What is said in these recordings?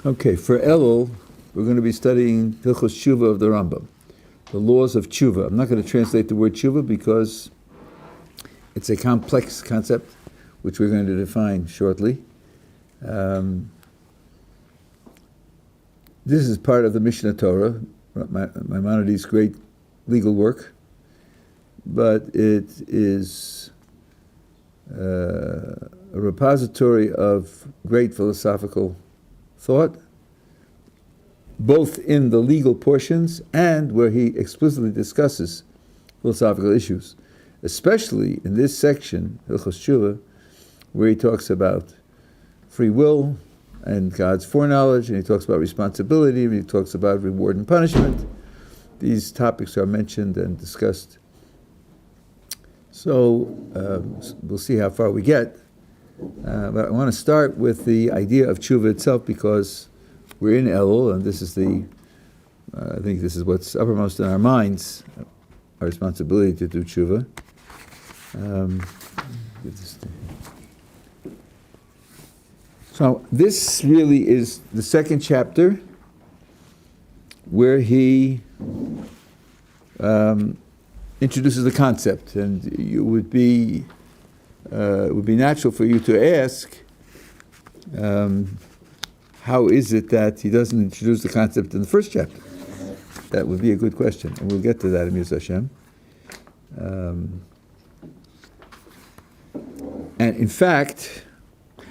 Okay, for Elul, we're going to be studying Hilchos Juva of the Rambam, the laws of Juva. I'm not going to translate the word Juva because it's a complex concept, which we're going to define shortly. This is part of the Mishnah Torah, Maimonides' great legal work, but it is a repository of great philosophical thought, both in the legal portions and where he explicitly discusses philosophical issues, especially in this section, Hilchos Juva, where he talks about free will and God's foreknowledge, and he talks about responsibility, and he talks about reward and punishment. These topics are mentioned and discussed. So we'll see how far we get. But I want to start with the idea of tshuva itself because we're in Elul, and this is I think this is what's uppermost in our minds, our responsibility to do tshuva. So this really is the second chapter where he introduces the concept, and it would be natural for you to ask, how is it that he doesn't introduce the concept in the first chapter? That would be a good question, and we'll get to that in Yirtzeh Hashem. And in fact,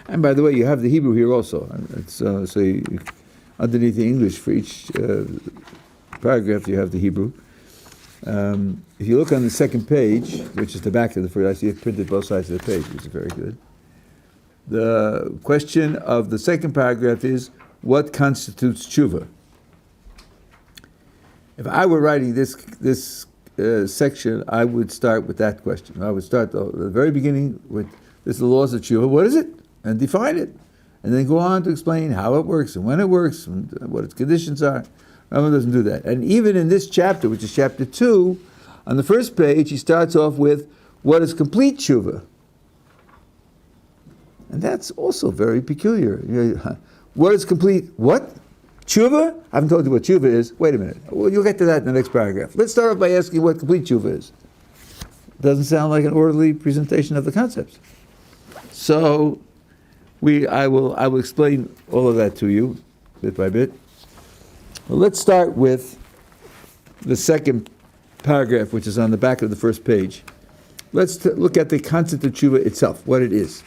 and by the way, you have the Hebrew here also. It's, underneath the English for each paragraph, you have the Hebrew. If you look on the second page, which is the back of the first, I see it printed both sides of the page, which is very good. The question of the second paragraph is, what constitutes tshuva? If I were writing this section, I would start with that question. I would start the very beginning with, this is the laws of tshuva, what is it? And define it. And then go on to explain how it works and when it works and what its conditions are. Rambam doesn't do that. And even in this chapter, which is chapter 2, on the first page, he starts off with, what is complete tshuva? And that's also very peculiar. What is complete, what? Tshuva? I haven't told you what tshuva is. Wait a minute. Well, you'll get to that in the next paragraph. Let's start off by asking what complete tshuva is. Doesn't sound like an orderly presentation of the concepts. So, I will explain all of that to you, bit by bit. Well, let's start with the second paragraph, which is on the back of the first page. Let's look at the concept of tshuva itself, what it is.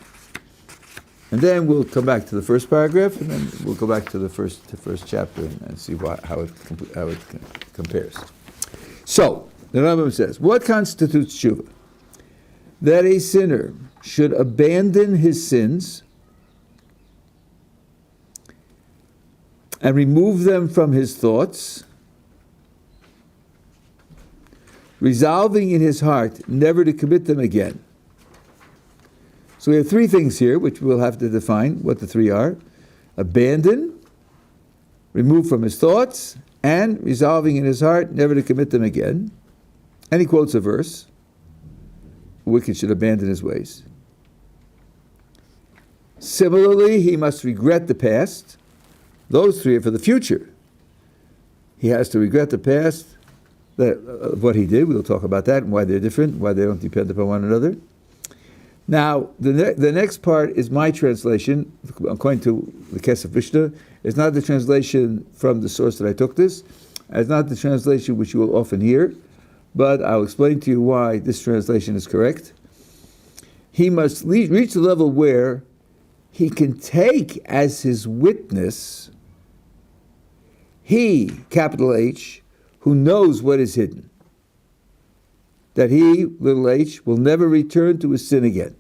And then we'll come back to the first paragraph, and then we'll go back to the first chapter and see how it compares. So, the Rambam says, what constitutes tshuva? That a sinner should abandon his sins and remove them from his thoughts, resolving in his heart never to commit them again. So we have three things here, which we'll have to define what the three are. Abandon, remove from his thoughts, and resolving in his heart never to commit them again. And he quotes a verse, the wicked should abandon his ways. Similarly, he must regret the past. Those three are for the future. He has to regret the past, what he did. We'll talk about that and why they're different, why they don't depend upon one another. Now, the next part is my translation, according to the Kesef Mishnah. It's not the translation from the source that I took this. It's not the translation which you will often hear, but I'll explain to you why this translation is correct. He must reach the level where he can take as his witness he, capital H, who knows what is hidden, that he, little h, will never return to his sin again.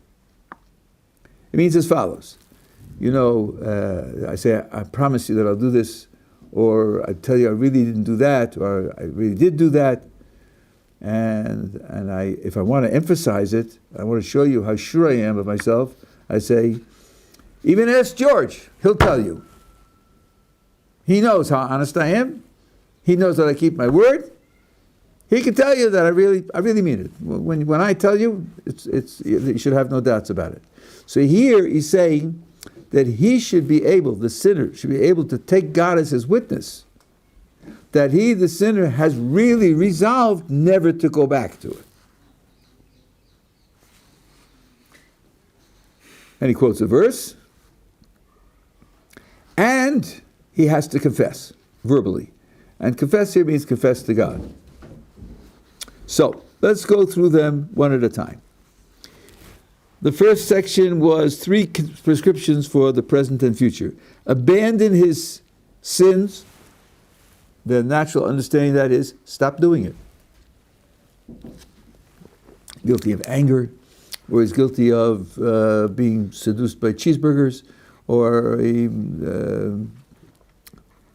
It means as follows. I say, I promise you that I'll do this, or I tell you I really didn't do that, or I really did do that, and if I want to emphasize it, I want to show you how sure I am of myself, I say, even ask George, he'll tell you. He knows how honest I am. He knows that I keep my word. He can tell you that I really mean it. When I tell you, you should have no doubts about it. So here he's saying that he should be able, the sinner, should be able to take God as his witness, that he, the sinner, has really resolved never to go back to it. And he quotes a verse, and he has to confess verbally. And confess here means confess to God. So, let's go through them one at a time. The first section was 3 prescriptions for the present and future. Abandon his sins. The natural understanding of that is, stop doing it. Guilty of anger, or he's guilty of being seduced by cheeseburgers, or he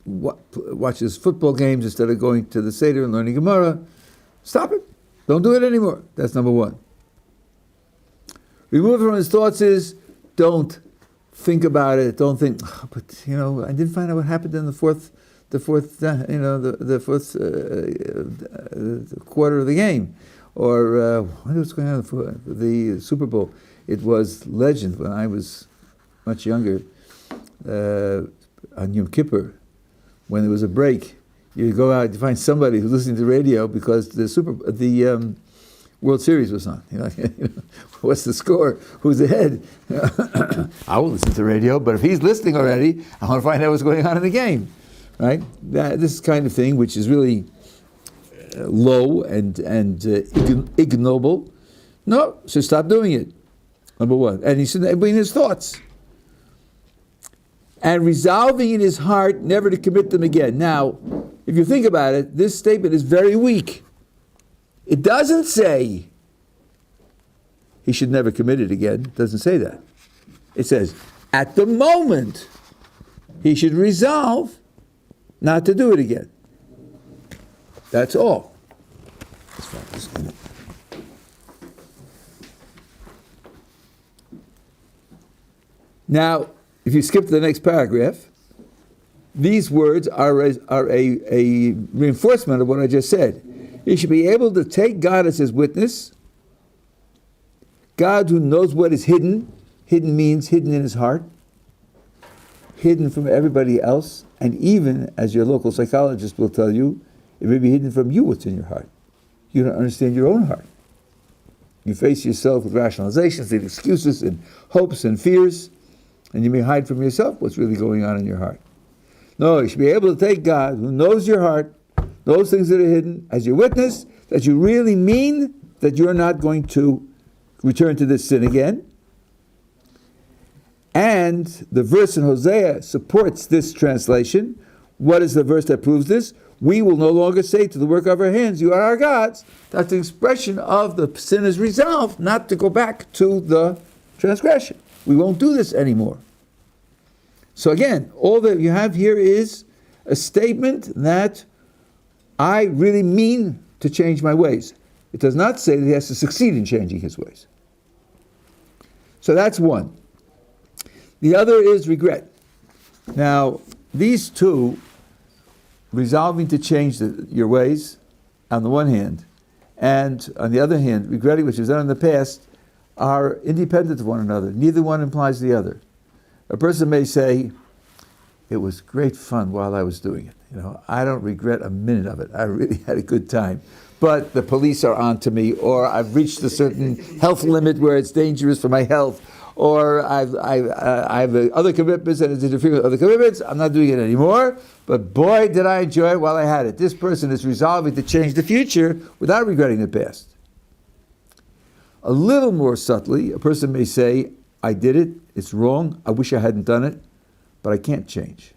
watches football games instead of going to the Seder and learning Gemara. Stop it. Don't do it anymore. That's number 1. Remove it from his thoughts is, don't think about it. Don't think, oh, but I didn't find out what happened in the fourth quarter of the game, or what's going on for the Super Bowl. It was legend when I was much younger. On Yom Kippur, when there was a break, you go out to find somebody who's listening to the radio because the World Series was on. What's the score? Who's ahead? I will listen to the radio, but if he's listening already, I want to find out what's going on in the game. Right? This kind of thing, which is really low and ignoble. No, so stop doing it. Number 1, and he shouldn't be in his thoughts. And resolving in his heart never to commit them again. Now, if you think about it, this statement is very weak. It doesn't say he should never commit it again. It doesn't say that. It says, at the moment, he should resolve not to do it again. That's all. Now, if you skip to the next paragraph, these words are a reinforcement of what I just said. He should be able to take God as his witness, God who knows what is hidden. Hidden means hidden in his heart, hidden from everybody else, and even, as your local psychologist will tell you, it may be hidden from you what's in your heart. You don't understand your own heart. You face yourself with rationalizations and excuses and hopes and fears, and you may hide from yourself what's really going on in your heart. No, you should be able to take God, who knows your heart, those things that are hidden, as your witness, that you really mean that you're not going to return to this sin again. And the verse in Hosea supports this translation. What is the verse that proves this? We will no longer say to the work of our hands, you are our gods. That's the expression of the sinner's resolve not to go back to the transgression. We won't do this anymore. So again, all that you have here is a statement that I really mean to change my ways. It does not say that he has to succeed in changing his ways. So that's one. The other is regret. Now, these two, resolving to change your ways, on the one hand, and on the other hand, regretting what you've done in the past, are independent of one another. Neither one implies the other. A person may say, it was great fun while I was doing it. I don't regret a minute of it. I really had a good time. But the police are on to me, or I've reached a certain health limit where it's dangerous for my health, or I have other commitments and it's interfering with other commitments. I'm not doing it anymore. But boy, did I enjoy it while I had it. This person is resolving to change the future without regretting the past. A little more subtly, a person may say, I did it, it's wrong, I wish I hadn't done it, but I can't change.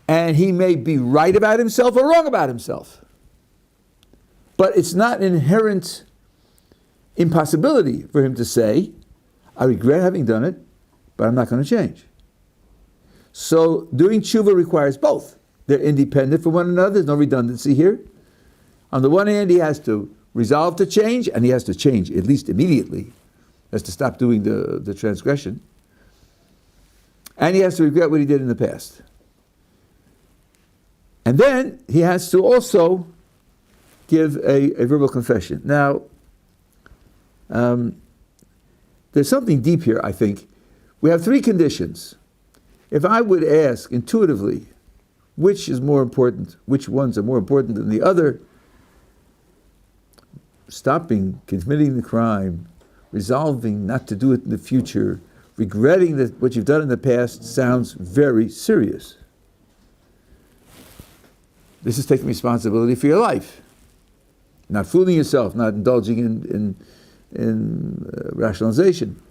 And he may be right about himself or wrong about himself. But it's not an inherent impossibility for him to say, I regret having done it, but I'm not going to change. So doing tshuva requires both. They're independent from one another, there's no redundancy here. On the one hand, he has to resolve to change, and he has to change, at least immediately. He has to stop doing the transgression. And he has to regret what he did in the past. And then he has to also give a verbal confession. Now, there's something deep here, I think. We have three conditions. If I would ask intuitively, which is more important, which ones are more important than the other, stopping, committing the crime, resolving not to do it in the future, regretting that what you've done in the past sounds very serious. This is taking responsibility for your life. Not fooling yourself, not indulging in rationalization.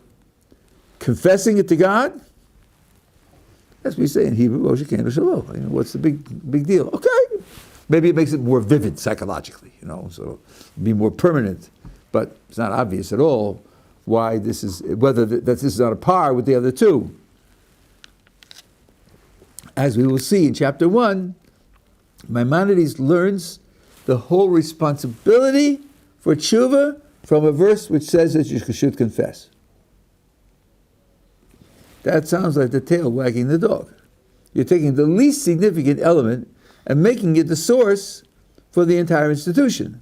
Confessing it to God, as we say in Hebrew, what's the big deal? Okay. Maybe it makes it more vivid psychologically, so it'll be more permanent. But it's not obvious at all why this is, whether that this is on a par with the other two. As we will see in chapter 1, Maimonides learns the whole responsibility for tshuva from a verse which says that you should confess. That sounds like the tail wagging the dog. You're taking the least significant element and making it the source for the entire institution.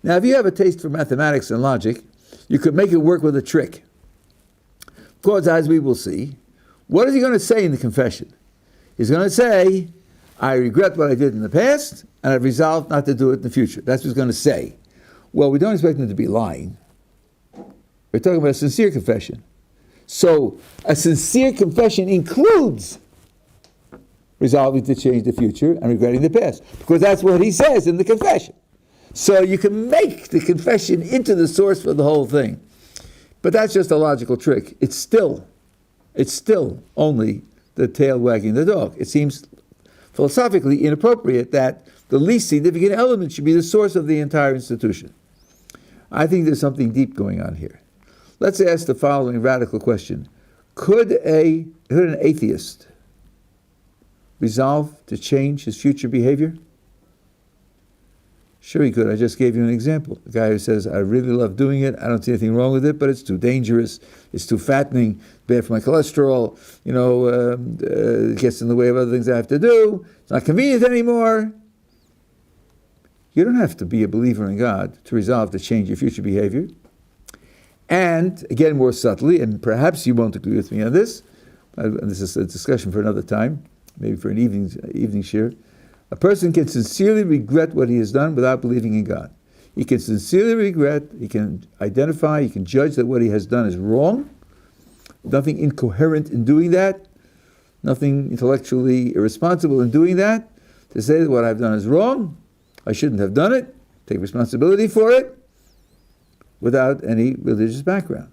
Now, if you have a taste for mathematics and logic, you could make it work with a trick. Of course, as we will see, what is he going to say in the confession? He's going to say, I regret what I did in the past, and I've resolved not to do it in the future. That's what he's going to say. Well, we don't expect him to be lying. We're talking about a sincere confession. So, a sincere confession includes resolving to change the future and regretting the past, because that's what he says in the confession. So you can make the confession into the source for the whole thing. But that's just a logical trick. It's still only the tail wagging the dog. It seems philosophically inappropriate that the least significant element should be the source of the entire institution. I think there's something deep going on here. Let's ask the following radical question. Could an atheist resolve to change his future behavior? Sure he could. I just gave you an example. A guy who says, I really love doing it, I don't see anything wrong with it, but it's too dangerous, it's too fattening, bad for my cholesterol, it gets in the way of other things I have to do, it's not convenient anymore. You don't have to be a believer in God to resolve to change your future behavior. And, again, more subtly, and perhaps you won't agree with me on this, this is a discussion for another time, maybe for an evening share. A person can sincerely regret what he has done without believing in God. He can sincerely regret, he can identify, he can judge that what he has done is wrong. Nothing incoherent in doing that. Nothing intellectually irresponsible in doing that. To say that what I've done is wrong, I shouldn't have done it, take responsibility for it, without any religious background.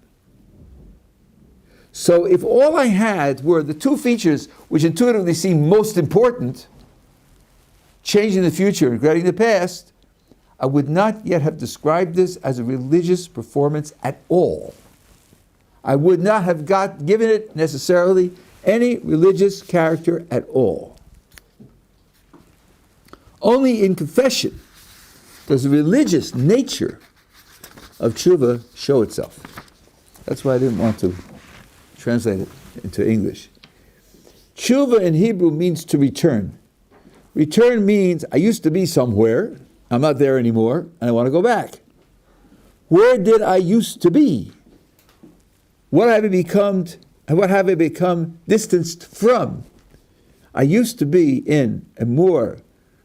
So if all I had were the two features which intuitively seem most important, changing the future, regretting the past, I would not yet have described this as a religious performance at all. I would not have given it necessarily any religious character at all. Only in confession does the religious nature of tshuva show itself. That's why I didn't want to translate it into English. Tshuva in Hebrew means to return. Return means I used to be somewhere, I'm not there anymore, and I want to go back. Where did I used to be? What have I become distanced from? I used to be in a more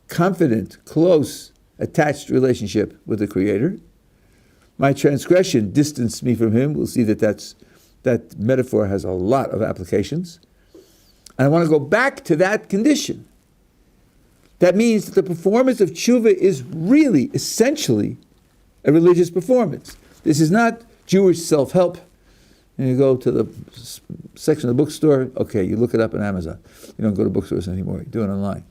confident, close, attached relationship with the Creator. My transgression distanced me from Him. We'll see that metaphor has a lot of applications. And I want to go back to that condition. That means that the performance of tshuva is really, essentially, a religious performance. This is not Jewish self-help. And you go to the section of the bookstore, okay, you look it up on Amazon. You don't go to bookstores anymore, you do it online.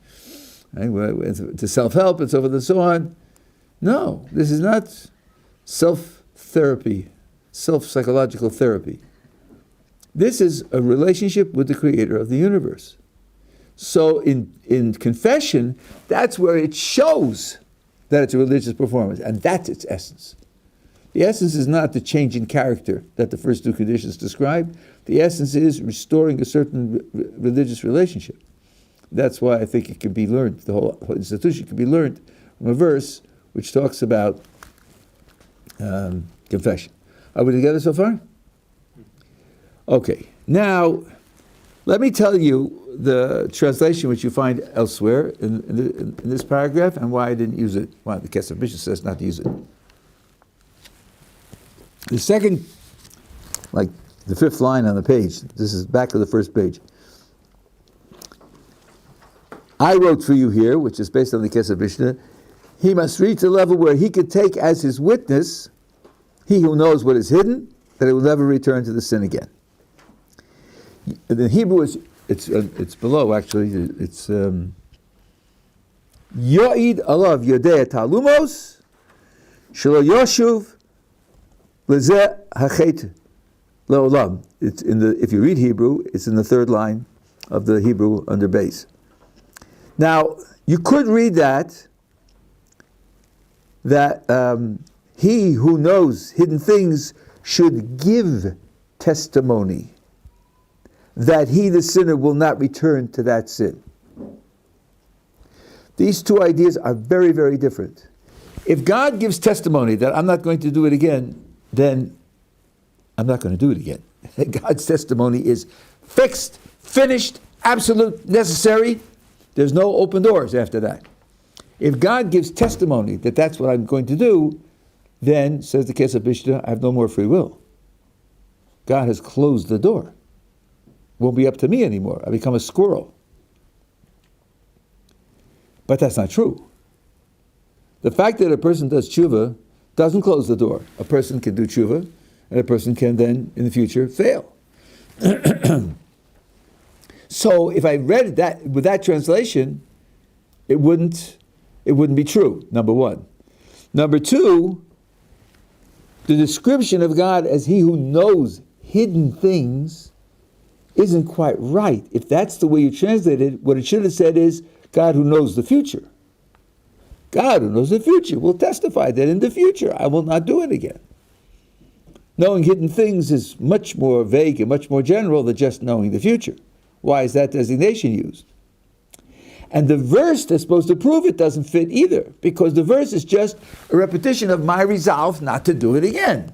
Right? To self-help and so forth and so on. No, this is not self-therapy, self-psychological therapy. This is a relationship with the Creator of the universe. So in confession, that's where it shows that it's a religious performance, and that's its essence. The essence is not the change in character that the first two conditions describe. The essence is restoring a certain religious relationship. That's why I think it can be learned, the whole institution can be learned from a verse which talks about confession. Are we together so far? Okay. Now, let me tell you the translation which you find elsewhere in this paragraph and why I didn't use it. Why the Kesef Mishnah says not to use it. The second, like the fifth line on the page, this is back to the first page. I wrote for you here, which is based on the Kesef Mishnah, he must reach a level where he could take as his witness, he who knows what is hidden, that it will never return to the sin again. The Hebrew is, it's below actually, it's Yo'id alav yodea talumos, shelo yoshuv lezeh hachet leolam. It's in the, if you read Hebrew, it's in the third line of the Hebrew under base. Now, you could read that he who knows hidden things should give testimony that he, the sinner, will not return to that sin. These two ideas are very, very different. If God gives testimony that I'm not going to do it again, then I'm not going to do it again. God's testimony is fixed, finished, absolute, necessary. There's no open doors after that. If God gives testimony that that's what I'm going to do, then, says the Kesef Mishnah, I have no more free will. God has closed the door. Won't be up to me anymore. I become a squirrel. But that's not true. The fact that a person does tshuva doesn't close the door. A person can do tshuva, and a person can then, in the future, fail. So if I read that with that translation, it wouldn't be true, number one. Number two, the description of God as he who knows hidden things isn't quite right. If that's the way you translate it, what it should have said is God who knows the future. God who knows the future will testify that in the future I will not do it again. Knowing hidden things is much more vague and much more general than just knowing the future. Why is that designation used? And the verse that's supposed to prove it doesn't fit either, because the verse is just a repetition of my resolve not to do it again.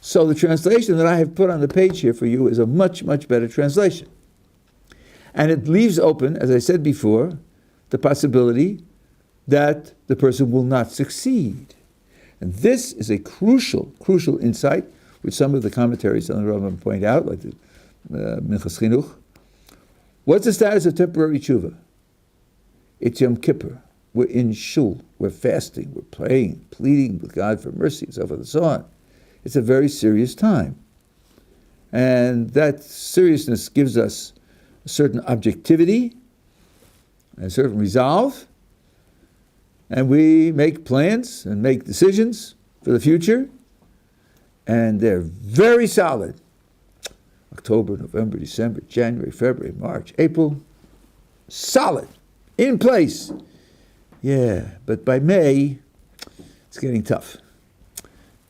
So the translation that I have put on the page here for you is a much, much better translation. And it leaves open, as I said before, the possibility that the person will not succeed. And this is a crucial, crucial insight, which some of the commentaries on the Rambam point out, like the Minchas Chinuch. What's the status of temporary tshuva? It's Yom Kippur. We're in shul. We're fasting. We're praying, pleading with God for mercy, and so forth and so on. It's a very serious time. And that seriousness gives us a certain objectivity, a certain resolve, and we make plans and make decisions for the future, and they're very solid. October, November, December, January, February, March, April, solid, in place. Yeah, but by May, it's getting tough.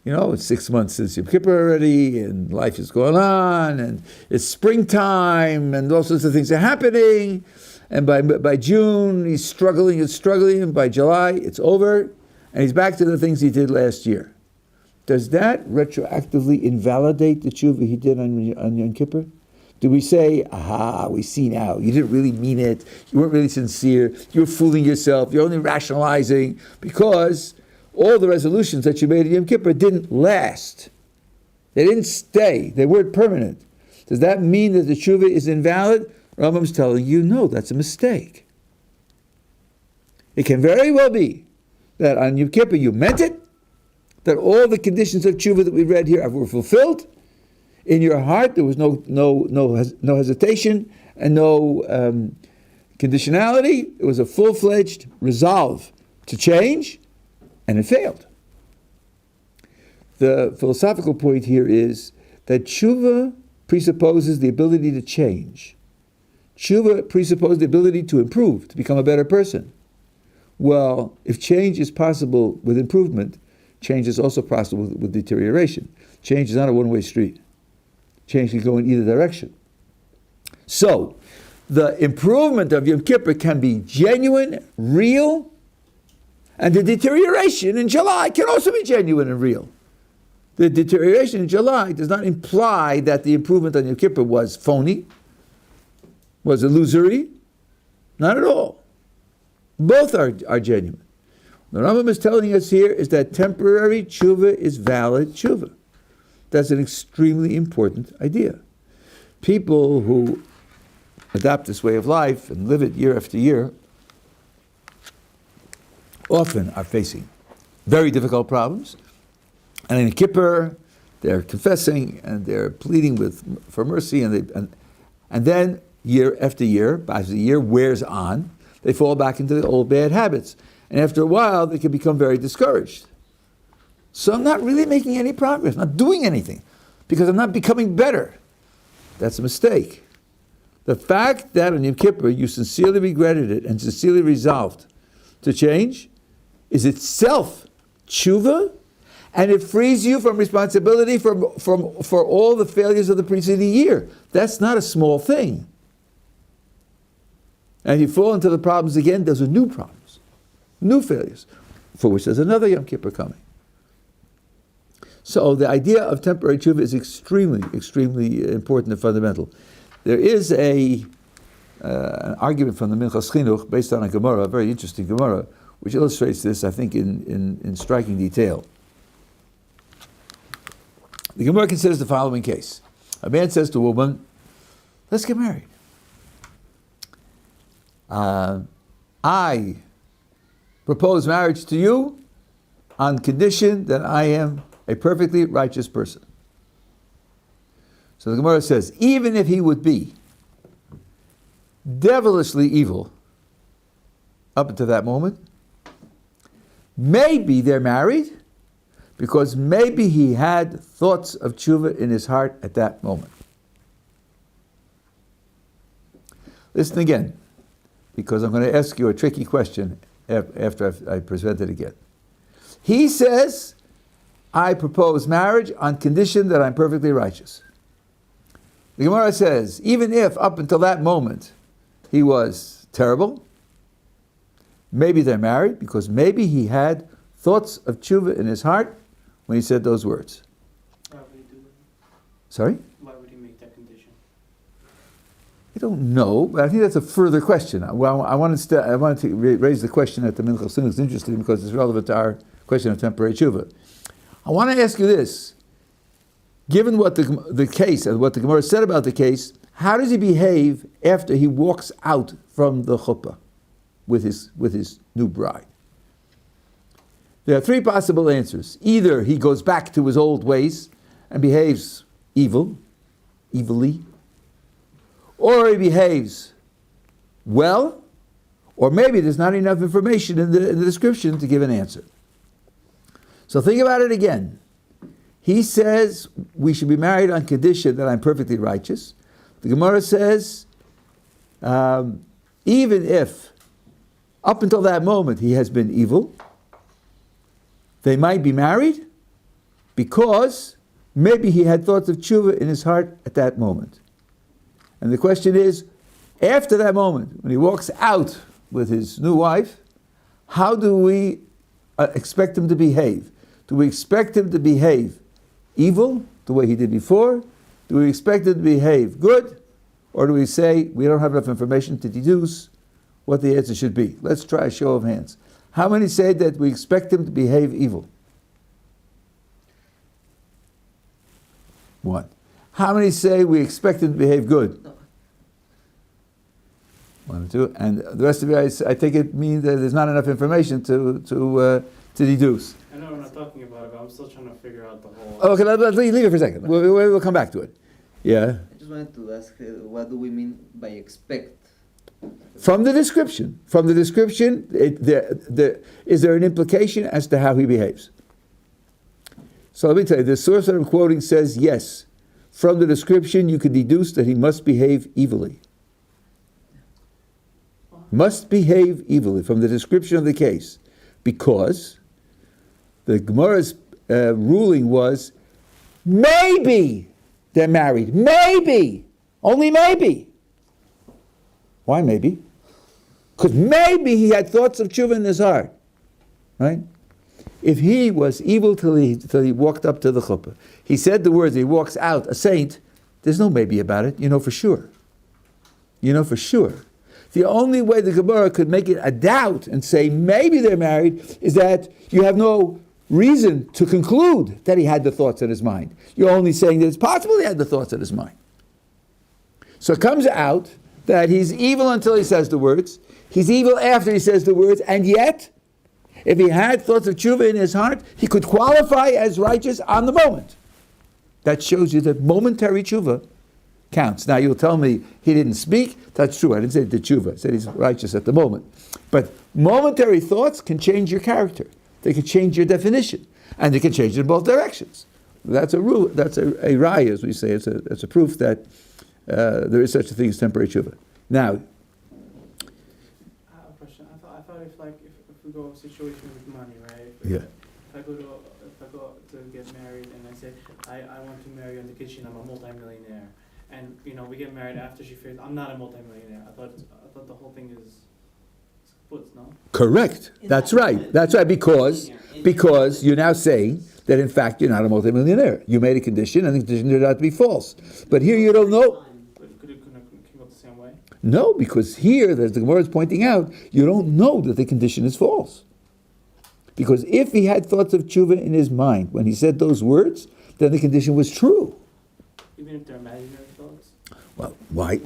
You know, it's 6 months since Yom Kippur already, and life is going on, and it's springtime, and all sorts of things are happening. And by June, he's struggling, and by July, it's over, and he's back to the things he did last year. Does that retroactively invalidate the tshuva he did on Yom Kippur? Do we say, aha, we see now, you didn't really mean it, you weren't really sincere, you were fooling yourself, you're only rationalizing, because all the resolutions that you made at Yom Kippur didn't last. They didn't stay, they weren't permanent. Does that mean that the tshuva is invalid? Rambam's telling you, no, that's a mistake. It can very well be that on Yom Kippur you meant it, that all the conditions of tshuva that we read here were fulfilled. In your heart there was no hesitation and no conditionality. It was a full-fledged resolve to change, and it failed. The philosophical point here is that tshuva presupposes the ability to change. Tshuva presupposes the ability to improve, to become a better person. Well, if change is possible with improvement, change is also possible with deterioration. Change is not a one-way street. Change can go in either direction. So, the improvement of Yom Kippur can be genuine, real, and the deterioration in July can also be genuine and real. The deterioration in July does not imply that the improvement on Yom Kippur was phony, was illusory. Not at all. Both are genuine. What Rambam is telling us here is that temporary tshuva is valid tshuva. That's an extremely important idea. People who adopt this way of life and live it year after year often are facing very difficult problems. And in Kippur, they're confessing and they're pleading for mercy, and then year after year, as the year wears on, they fall back into the old bad habits. And after a while, they can become very discouraged. So I'm not really making any progress, not doing anything, because I'm not becoming better. That's a mistake. The fact that on Yom Kippur you sincerely regretted it and sincerely resolved to change is itself tshuva, and it frees you from responsibility for all the failures of the preceding year. That's not a small thing. And you fall into the problems again, those are new problems, new failures, for which there's another Yom Kippur coming. So the idea of temporary tshuva is extremely, extremely important and fundamental. There is an argument from the Hilchos Chinuch based on a Gemara, a very interesting Gemara, which illustrates this, I think, in striking detail. The Gemara considers the following case. A man says to a woman, let's get married. I propose marriage to you on condition that I am a perfectly righteous person. So the Gemara says, even if he would be devilishly evil up until that moment, maybe they're married because maybe he had thoughts of tshuva in his heart at that moment. Listen again, because I'm going to ask you a tricky question after I present it again. He says, I propose marriage on condition that I'm perfectly righteous. The Gemara says, even if up until that moment he was terrible, maybe they're married because maybe he had thoughts of tshuva in his heart when he said those words. Why would he do that? Sorry? Why would he make that condition? I don't know, but I think that's a further question. Well, I wanted to raise the question at the Hilchos. It's interesting because it's relevant to our question of temporary tshuva. I want to ask you this. Given what the case and what the Gemara said about the case, how does he behave after he walks out from the chuppah with his new bride? There are three possible answers. Either he goes back to his old ways and behaves evilly, or he behaves well, or maybe there's not enough information in the description to give an answer. So think about it again. He says we should be married on condition that I'm perfectly righteous. The Gemara says, even if up until that moment he has been evil, they might be married because maybe he had thoughts of tshuva in his heart at that moment. And the question is, after that moment, when he walks out with his new wife, how do we expect him to behave? Do we expect him to behave evil, the way he did before? Do we expect him to behave good? Or do we say we don't have enough information to deduce what the answer should be? Let's try a show of hands. How many say that we expect him to behave evil? One. How many say we expect him to behave good? One or two. And the rest of you, I take it means that there's not enough information to deduce. I know we're not talking about it, but I'm still trying to figure out the whole... Okay, leave it for a second. We'll come back to it. Yeah? I just wanted to ask, what do we mean by expect? From the description, is there an implication as to how he behaves? So let me tell you, the source that I'm quoting says yes. From the description, you can deduce that he must behave evilly. Must behave evilly from the description of the case, because the Gemara's ruling was maybe they're married. Maybe, only maybe. Why maybe? Because maybe he had thoughts of tshuva in his heart, right? if he was evil till he walked up to the chuppah, he said the words, he walks out, a saint, there's no maybe about it, you know for sure. You know for sure. The only way the Gemara could make it a doubt and say maybe they're married is that you have no reason to conclude that he had the thoughts in his mind. You're only saying that it's possible he had the thoughts in his mind. So it comes out that he's evil until he says the words, he's evil after he says the words, and yet, if he had thoughts of tshuva in his heart, he could qualify as righteous on the moment. That shows you that momentary tshuva counts. Now you'll tell me he didn't speak. That's true. I didn't say the tshuva. I said he's righteous at the moment. But momentary thoughts can change your character. They can change your definition. And they can change it in both directions. That's a rule. That's a raya, as we say. It's a proof that there is such a thing as temporary tshuva. Now, I have a question. I thought if we go a situation with money, right? If I go to get married and I say I want to marry on the kitchen, I'm a multimillionaire, and we get married after she figures I'm not a multimillionaire. I thought the whole thing is kaput, no? Correct. That's right. That's right. Because you're now saying that in fact you're not a multimillionaire. You made a condition, and the condition turned out to be false. But here you don't know. Could it come out the same way? No, because here, as the Gemara is pointing out, you don't know that the condition is false. Because if he had thoughts of tshuva in his mind when he said those words, then the condition was true. Even if they're imaginary thoughts? Well, why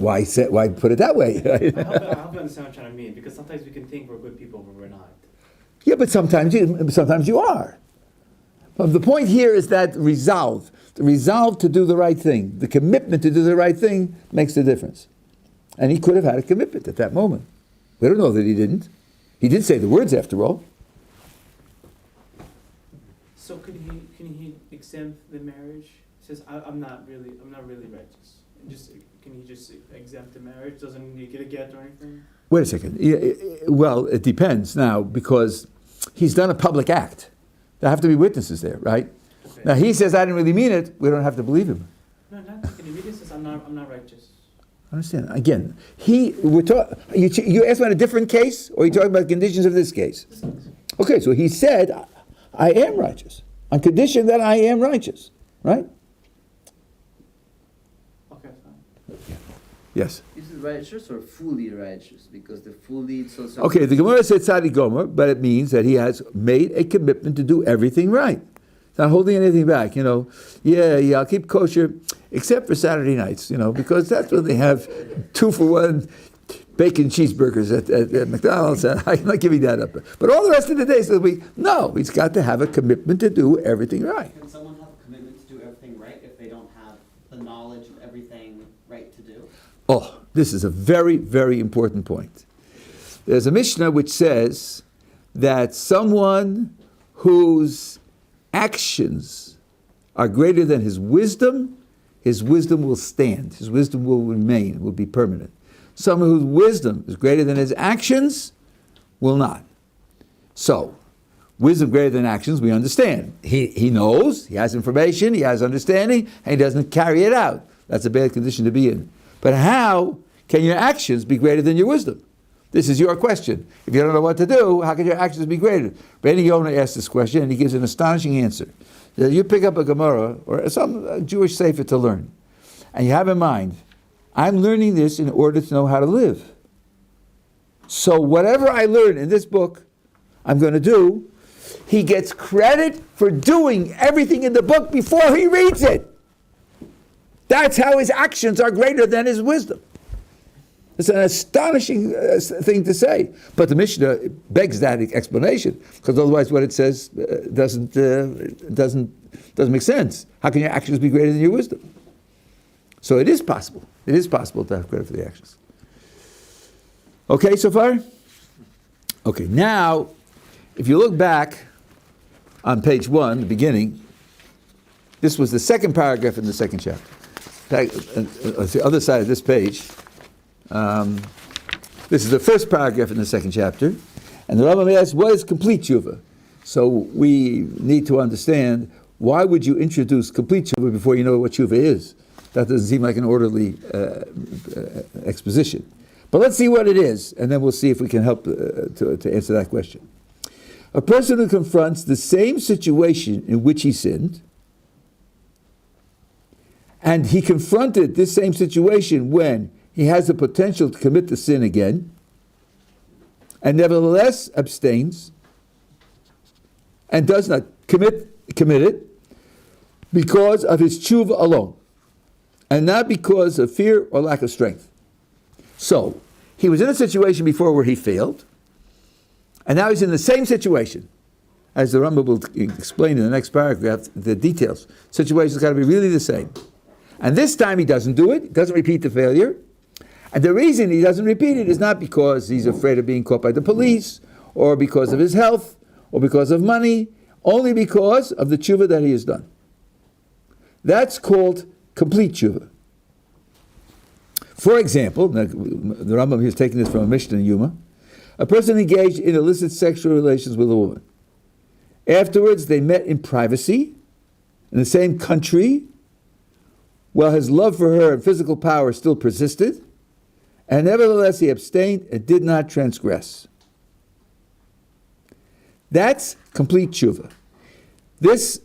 put it that way? I hope you understand what I'm trying to mean, because sometimes we can think we're good people, but we're not. Yeah, but sometimes you are. But the point here is that the resolve to do the right thing, the commitment to do the right thing makes the difference. And he could have had a commitment at that moment. We don't know that he didn't. He did say the words after all. So can he exempt the marriage? He says I'm not really righteous. Can he just exempt the marriage? Doesn't he get a get or anything? Wait a second. Well, it depends now, because he's done a public act. There have to be witnesses there, right? Okay. Now he says I didn't really mean it. We don't have to believe him. No, not taking the video says I'm not righteous. Understand? Again, you asked about a different case, or you talking about conditions of this case? Okay, so he said, I am righteous, on condition that I am righteous, right? Okay, fine. Yes. Is it righteous or fully righteous? Because the fully it's also... Okay, the Gemara said Tzadi Gomer, but it means that he has made a commitment to do everything right. Not holding anything back, Yeah, I'll keep kosher, except for Saturday nights, because that's when they have 2-for-1 bacon cheeseburgers at McDonald's. I'm not giving that up. But all the rest of the days of the week, no, he's got to have a commitment to do everything right. Can someone have a commitment to do everything right if they don't have the knowledge of everything right to do? Oh, this is a very, very important point. There's a Mishnah which says that someone whose actions are greater than his wisdom will stand. His wisdom will remain, will be permanent. Someone whose wisdom is greater than his actions will not. So, wisdom greater than actions, we understand. He knows, he has information, he has understanding, and he doesn't carry it out. That's a bad condition to be in. But how can your actions be greater than your wisdom? This is your question. If you don't know what to do, how can your actions be greater? Rabbi Yonah asked this question, and he gives an astonishing answer. You pick up a Gemara or some Jewish sefer to learn, and you have in mind, I'm learning this in order to know how to live. So whatever I learn in this book, I'm going to do. He gets credit for doing everything in the book before he reads it. That's how his actions are greater than his wisdom. It's an astonishing thing to say. But the Mishnah begs that explanation, because otherwise what it says doesn't make sense. How can your actions be greater than your wisdom? So it is possible. It is possible to have credit for the actions. Okay, so far? Okay, now, if you look back on page 1, the beginning, this was the second paragraph in the second chapter. On the other side of this page, this is the first paragraph in the second chapter, and the Rambam asks, what is complete Juva? So we need to understand, why would you introduce complete Juva before you know what Juva is? That doesn't seem like an orderly exposition. But let's see what it is, and then we'll see if we can help to answer that question. A person who confronts the same situation in which he sinned, and he confronted this same situation when he has the potential to commit the sin again, and nevertheless abstains, and does not commit it because of his tshuva alone, and not because of fear or lack of strength. So, he was in a situation before where he failed, and now he's in the same situation. As the Rambam will explain in the next paragraph, the details. Situation's got to be really the same. And this time he doesn't do it, doesn't repeat the failure. And the reason he doesn't repeat it is not because he's afraid of being caught by the police, or because of his health, or because of money, only because of the tshuva that he has done. That's called complete tshuva. For example, the Rambam here is taking this from a Mishnah in Yuma. A person engaged in illicit sexual relations with a woman. Afterwards, they met in privacy, in the same country, while his love for her and physical power still persisted, and nevertheless he abstained and did not transgress. That's complete tshuva. This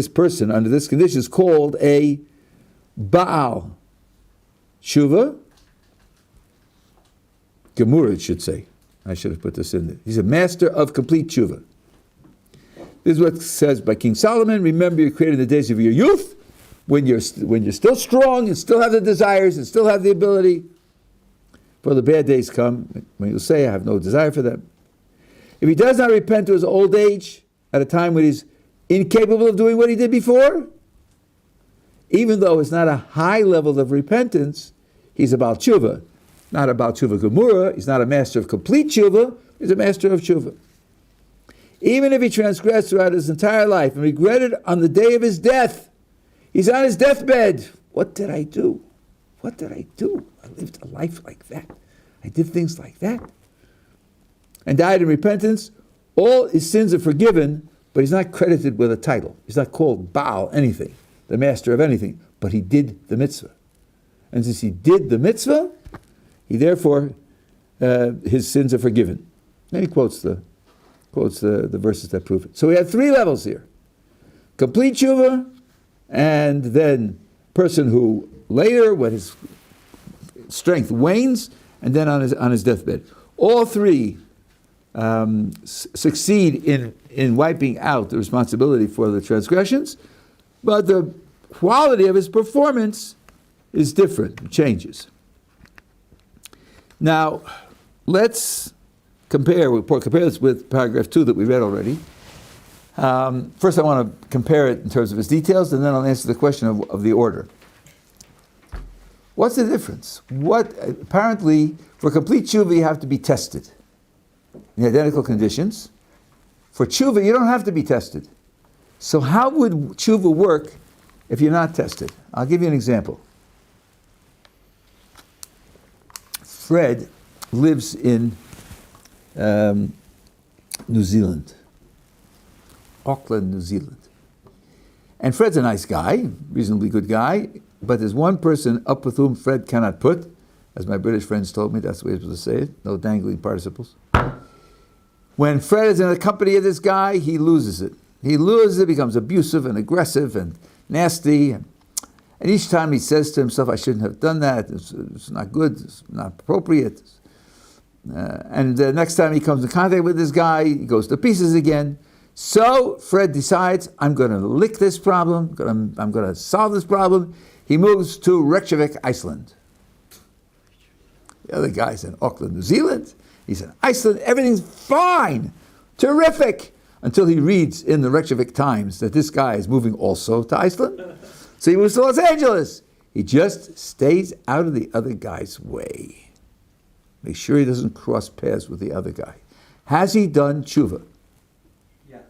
person under this condition is called a Baal Tshuva. Gemara, it should say. I should have put this in there. He's a master of complete tshuva. This is what it says by King Solomon. Remember, you're created in the days of your youth, when you're still strong and still have the desires and still have the ability. For the bad days come, when you'll say, I have no desire for them. If he does not repent to his old age, at a time when he's incapable of doing what he did before, even though it's not a high level of repentance, he's about tshuva. Not about tshuva gemura. He's not a master of complete tshuva. He's a master of tshuva. Even if he transgressed throughout his entire life and regretted on the day of his death, he's on his deathbed. What did I do? What did I do? I lived a life like that. I did things like that. And died in repentance. All his sins are forgiven, but he's not credited with a title. He's not called Baal anything, the master of anything, but he did the mitzvah. And since he did the mitzvah, he therefore, his sins are forgiven. Then he quotes the verses that prove it. So we have three levels here. Complete tshuva, and then person who later, when his strength wanes, and then on his deathbed. All three succeed in wiping out the responsibility for the transgressions, but the quality of his performance is different, it changes. Now, let's compare this with paragraph 2 that we read already. First I want to compare it in terms of its details, and then I'll answer the question of the order. What's the difference? Apparently, for complete tshuva, you have to be tested in identical conditions. For tshuva, you don't have to be tested. So how would tshuva work if you're not tested? I'll give you an example. Fred lives in New Zealand, Auckland, New Zealand. And Fred's a nice guy, reasonably good guy, but there's one person up with whom Fred cannot put, as my British friends told me, that's the way you're supposed to say it, no dangling participles. When Fred is in the company of this guy, he loses it. He loses it, becomes abusive and aggressive and nasty. And each time he says to himself, I shouldn't have done that, it's not good, it's not appropriate. And the next time he comes in contact with this guy, he goes to pieces again. So Fred decides, I'm going to lick this problem, I'm going to solve this problem. He moves to Reykjavik, Iceland. The other guy's in Auckland, New Zealand. He's in Iceland, everything's fine, terrific, until he reads in the Reykjavik Times that this guy is moving also to Iceland. So he moves to Los Angeles. He just stays out of the other guy's way. Make sure he doesn't cross paths with the other guy. Has he done tshuva? Yes.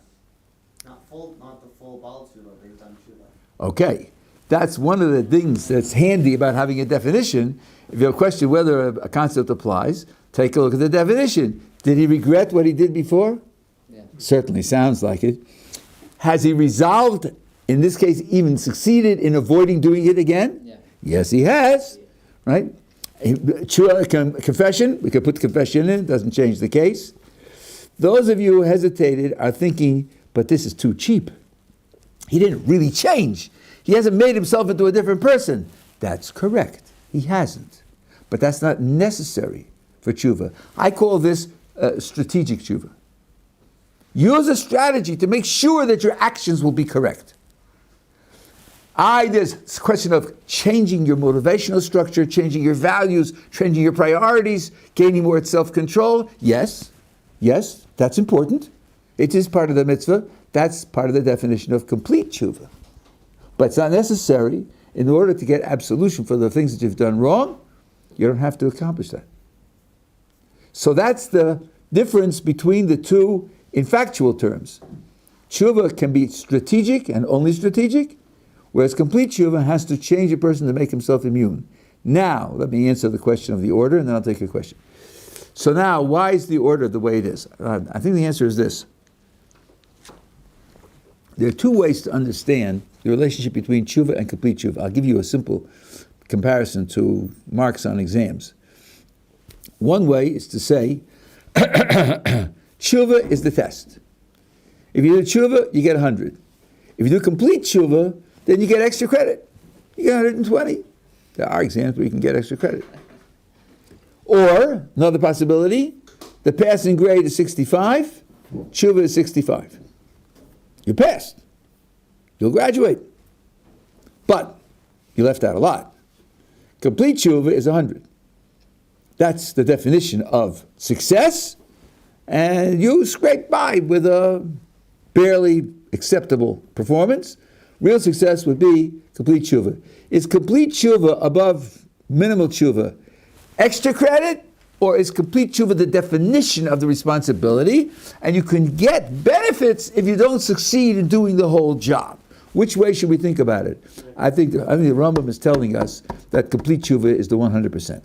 Not the full Baal tshuva, but he's done tshuva. Okay. That's one of the things that's handy about having a definition. If you have a question whether a concept applies, take a look at the definition. Did he regret what he did before? Yeah. Certainly sounds like it. Has he resolved, in this case, even succeeded in avoiding doing it again? Yeah. Yes, he has. Right? Confession, we could put the confession in, it doesn't change the case. Those of you who hesitated are thinking, but this is too cheap. He didn't really change. He hasn't made himself into a different person. That's correct. He hasn't. But that's not necessary for tshuva. I call this strategic tshuva. Use a strategy to make sure that your actions will be correct. There's a question of changing your motivational structure, changing your values, changing your priorities, gaining more self-control. Yes, that's important. It is part of the mitzvah. That's part of the definition of complete tshuva. But it's not necessary. In order to get absolution for the things that you've done wrong, you don't have to accomplish that. So that's the difference between the two in factual terms. Tshuva can be strategic and only strategic, whereas complete tshuva has to change a person to make himself immune. Now, let me answer the question of the order, and then I'll take your question. So now, why is the order the way it is? I think the answer is this. There are two ways to understand the relationship between tshuva and complete tshuva. I'll give you a simple comparison to marks on exams. One way is to say, tshuva is the test. If you do tshuva, you get 100. If you do complete tshuva, then you get extra credit. You get 120. There are exams where you can get extra credit. Or, another possibility, the passing grade is 65, tshuva is 65. You passed. You'll graduate. But you left out a lot. Complete tshuva is 100. That's the definition of success, and you scrape by with a barely acceptable performance. Real success would be complete tshuva. Is complete tshuva above minimal tshuva extra credit, or is complete tshuva the definition of the responsibility, and you can get benefits if you don't succeed in doing the whole job? Which way should we think about it? I think the Rambam is telling us that complete tshuva is the 100%.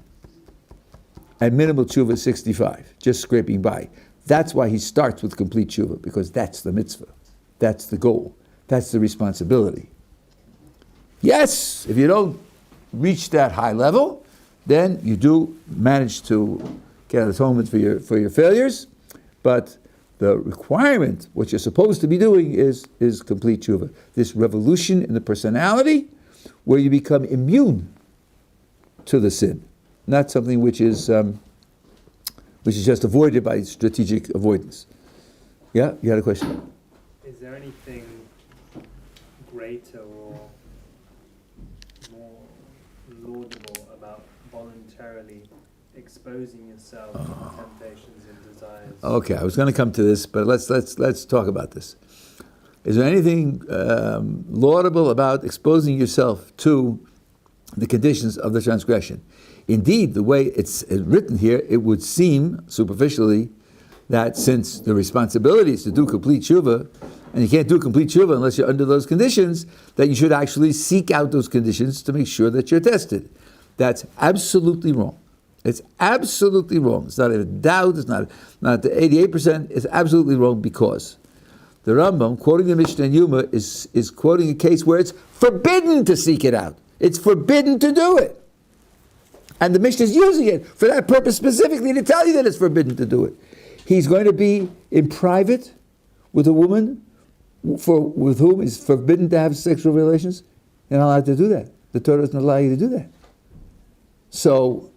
And minimal tshuva is 65, just scraping by. That's why he starts with complete tshuva, because that's the mitzvah. That's the goal. That's the responsibility. Yes, if you don't reach that high level, then you do manage to get atonement for your failures, but the requirement, what you're supposed to be doing, is complete tshuva. This revolution in the personality where you become immune to the sin, not something which is just avoided by strategic avoidance. Yeah, you had a question? Is there anything greater or more laudable about voluntarily exposing yourself to the temptations and desires? Okay, I was going to come to this, but let's talk about this. Is there anything laudable about exposing yourself to the conditions of the transgression? Indeed, the way it's written here, it would seem superficially that since the responsibility is to do complete tshuva, and you can't do complete tshuva unless you're under those conditions, that you should actually seek out those conditions to make sure that you're tested. That's absolutely wrong. It's absolutely wrong. It's not a doubt, it's not the 88%, it's absolutely wrong, because the Rambam, quoting the Mishnah in Yuma, is quoting a case where it's forbidden to seek it out. It's forbidden to do it. And the Mishnah is using it for that purpose specifically, to tell you that it's forbidden to do it. He's going to be in private with a woman with whom is forbidden to have sexual relations. You're not allowed to do that. The Torah doesn't allow you to do that. So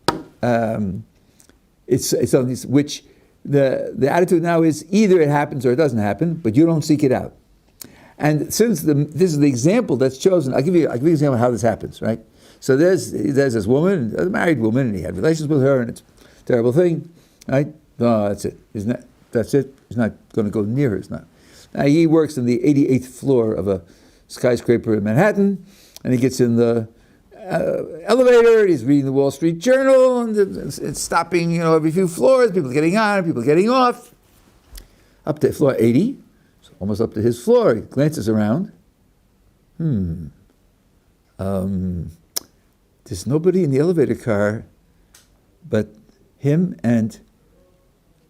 it's something which the attitude now is either it happens or it doesn't happen, but you don't seek it out. And since this is the example that's chosen, I'll give you an example of how this happens, right? So there's this woman, a married woman, and he had relations with her, and it's a terrible thing, right? No, that's it. That's it. He's not going to go near her. It's not. Now he works in the 88th floor of a skyscraper in Manhattan, and he gets in the elevator. He's reading the Wall Street Journal, and it's stopping, every few floors. People getting on, people getting off. Up to floor 80, so almost up to his floor. He glances around. There's nobody in the elevator car but him and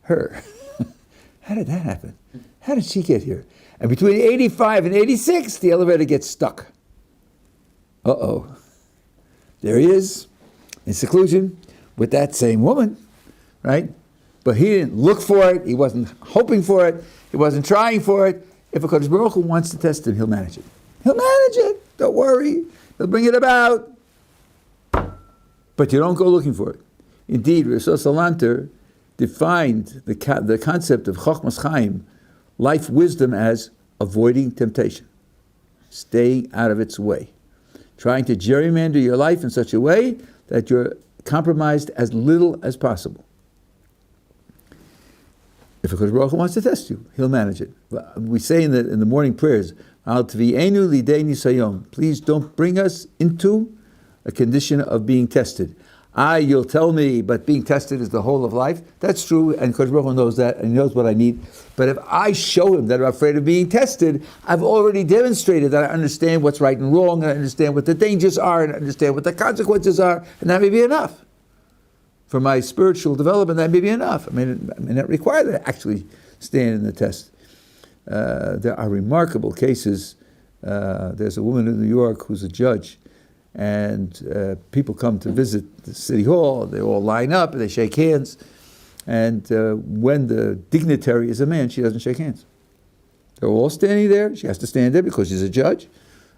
her. How did that happen? How did she get here? And between 85 and 86, the elevator gets stuck. Uh-oh. There he is, in seclusion, with that same woman, right? But he didn't look for it, he wasn't hoping for it, he wasn't trying for it. If a Kodesh Baruch Hu wants to test him, he'll manage it. He'll manage it, don't worry. He'll bring it about. But you don't go looking for it. Indeed, Rosh Salanter defined the concept of Chochmas Chaim, life wisdom, as avoiding temptation, staying out of its way, trying to gerrymander your life in such a way that you're compromised as little as possible. If a Kodesh Baruch Hu wants to test you, he'll manage it. We say in the morning prayers, Al Tvi'enu Lidei Nisayom, please don't bring us into a condition of being tested. You'll tell me, but being tested is the whole of life. That's true, and Kodesh Baruch Hu knows that, and he knows what I need. But if I show him that I'm afraid of being tested, I've already demonstrated that I understand what's right and wrong, and I understand what the dangers are, and I understand what the consequences are, and that may be enough. For my spiritual development, that may be enough. I may not require that I actually stand in the test. There are remarkable cases. There's a woman in New York who's a judge, and people come to visit the city hall. They all line up and they shake hands. And when the dignitary is a man, she doesn't shake hands. They're all standing there. She has to stand there because she's a judge,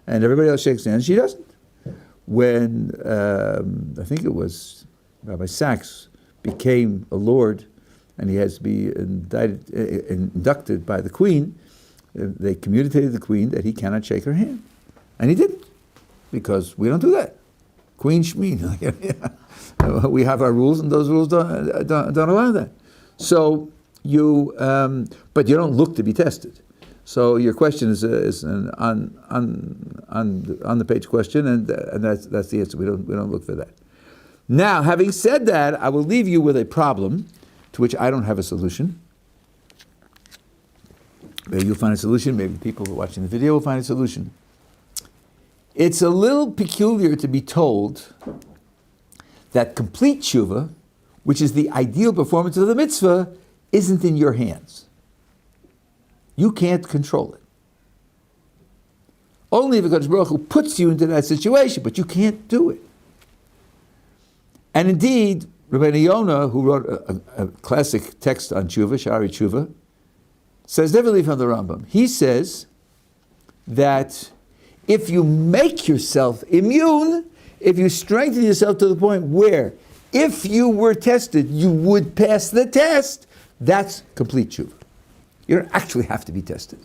and everybody else shakes hands. She doesn't. When I think it was Rabbi Sachs became a lord, and he has to be inducted by the queen, they communicated to the queen that he cannot shake her hand. And he didn't, because we don't do that. Queen Shmeen. We have our rules, and those rules don't allow that. So but you don't look to be tested. So your question is an on the page question, and that's the answer. We don't look for that. Now, having said that, I will leave you with a problem to which I don't have a solution. Maybe you'll find a solution. Maybe people who are watching the video will find a solution. It's a little peculiar to be told that complete Shiva, which is the ideal performance of the mitzvah, isn't in your hands. You can't control it. Only if Hakadosh Baruch Hu puts you into that situation, but you can't do it. And indeed, Rabbi Yonah, who wrote a classic text on Juva, Shari Juva, says differently from the Rambam. He says that if you make yourself immune, if you strengthen yourself to the point where, if you were tested, you would pass the test, that's complete Juva. You don't actually have to be tested.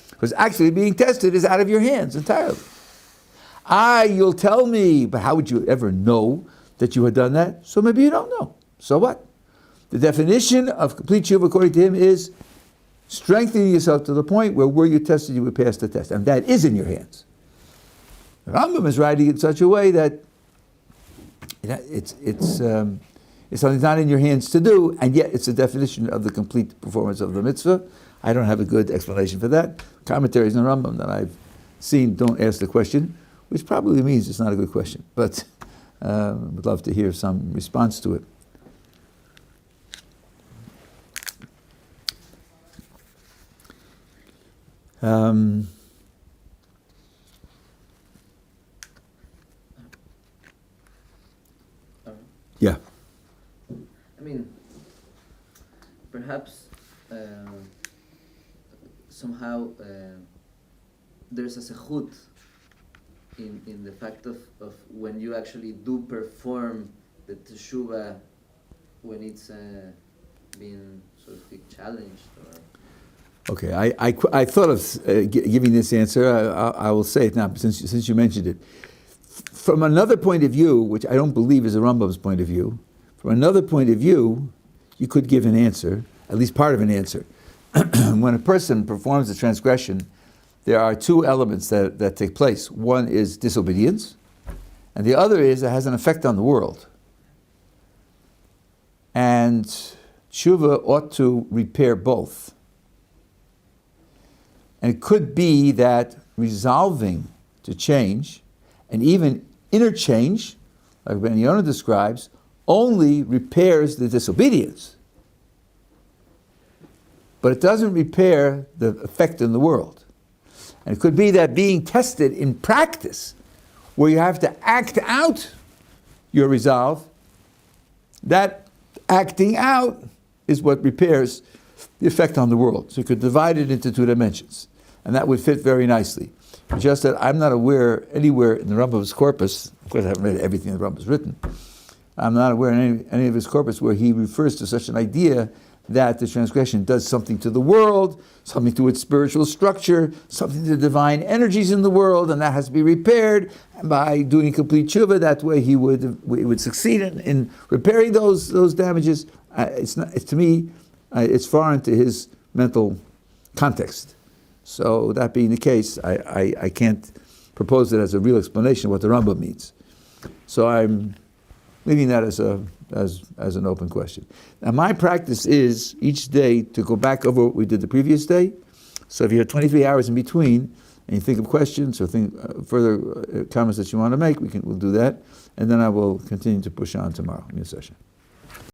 Because actually being tested is out of your hands entirely. You'll tell me, but how would you ever know that you had done that? So maybe you don't know. So what? The definition of complete Shiva, according to him, is strengthening yourself to the point where were you tested, you would pass the test. And that is in your hands. The Rambam is writing in such a way that it's something not in your hands to do, and yet it's a definition of the complete performance of the mitzvah. I don't have a good explanation for that. Commentaries in the Rambam that I've seen don't ask the question, which probably means it's not a good question. But would love to hear some response to it. Yeah. I mean, perhaps somehow there's a sechut in the fact of when you actually do perform the teshuvah when it's being, so to speak, challenged or... Okay, I thought of giving this answer. I will say it now since you mentioned it. From another point of view, which I don't believe is a Rambam's point of view, from another point of view, you could give an answer, at least part of an answer. When a person performs a transgression, there are two elements that take place. One is disobedience, and the other is it has an effect on the world. And Tshuva ought to repair both. And it could be that resolving to change, and even interchange, like Ben Yonah describes, only repairs the disobedience. But it doesn't repair the effect in the world. And it could be that being tested in practice, where you have to act out your resolve, that acting out is what repairs the effect on the world. So you could divide it into 2 dimensions, and that would fit very nicely. Just that I'm not aware anywhere in the Rambam's corpus, of course I haven't read everything the Rambam's written, I'm not aware in any of his corpus where he refers to such an idea that the transgression does something to the world, something to its spiritual structure, something to the divine energies in the world, and that has to be repaired. And by doing complete tshuva, that way he would succeed in repairing those damages. To me, it's foreign to his mental context. So that being the case, I can't propose it as a real explanation of what the Rambam means. So I'm leaving that as an open question. Now my practice is each day to go back over what we did the previous day. So if you have 23 hours in between and you think of questions or think further comments that you want to make, we'll do that, and then I will continue to push on tomorrow in your session.